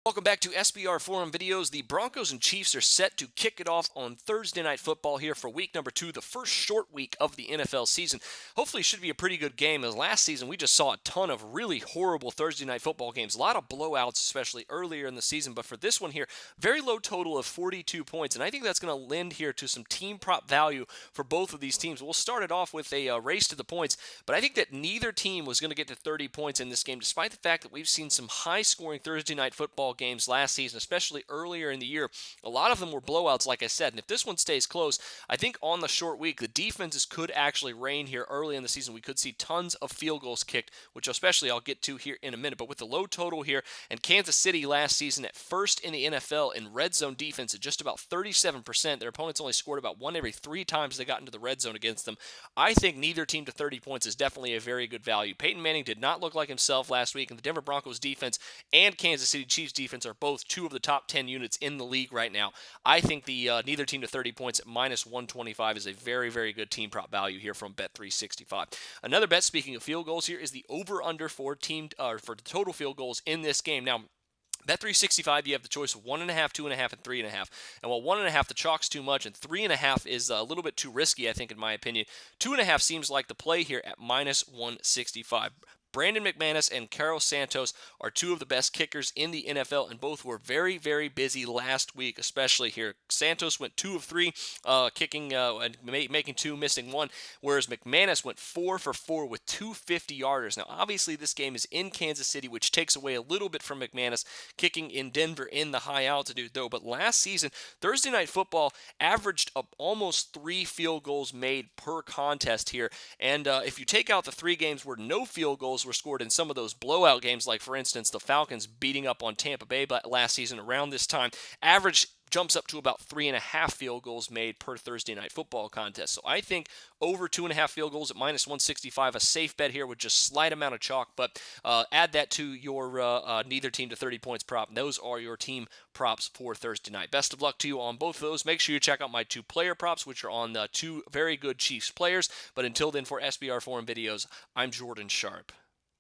Welcome back to SBR Forum Videos. The Broncos and Chiefs are set to kick it off on Thursday Night Football here for week number 2, the first short week of the NFL season. Hopefully it should be a pretty good game, as last season we just saw a ton of really horrible Thursday Night Football games. A lot of blowouts, especially earlier in the season, but for this one here, very low total of 42 points, and I think that's going to lend here to some team prop value for both of these teams. We'll start it off with a race to the points, but I think that neither team was going to get to 30 points in this game, despite the fact that we've seen some high-scoring Thursday Night Football games last season, especially earlier in the year. A lot of them were blowouts, like I said, and if this one stays close, I think on the short week, the defenses could actually reign here early in the season. We could see tons of field goals kicked, which especially I'll get to here in a minute, but with the low total here, and Kansas City last season at first in the NFL in red zone defense at just about 37%, their opponents only scored about one every 3 times they got into the red zone against them. I think neither team to 30 points is definitely a very good value. Peyton Manning did not look like himself last week, and the Denver Broncos defense and Kansas City Chiefs defense are both 2 of the top 10 units in the league right now. I think the neither team to 30 points at minus 125 is a very, very good team prop value here from Bet365. Another bet, speaking of field goals here, is the over-under for the total field goals in this game. Now, Bet365, you have the choice of 1.5, 2.5, and 3.5. And while 1.5, the chalk's too much, and 3.5 is a little bit too risky, I think, in my opinion. 2.5 seems like the play here at minus 165. Brandon McManus and Carlos Santos are 2 of the best kickers in the NFL, and both were very, very busy last week, especially here. Santos went 2 of 3, kicking and making 2, missing 1, whereas McManus went 4 for 4 with 2 50-yarders. Now, obviously, this game is in Kansas City, which takes away a little bit from McManus kicking in Denver in the high altitude, though. But last season, Thursday Night Football averaged almost 3 field goals made per contest here. And if you take out the 3 games where no field goals were scored in some of those blowout games, like, for instance, the Falcons beating up on Tampa Bay last season around this time, average jumps up to about 3.5 field goals made per Thursday Night Football contest. So I think over 2.5 field goals at minus 165, a safe bet here with just slight amount of chalk, but add that to your neither team to 30 points prop. And those are your team props for Thursday night. Best of luck to you on both of those. Make sure you check out my 2 player props, which are on 2 very good Chiefs players. But until then, for SBR Forum Videos, I'm Jordan Sharp.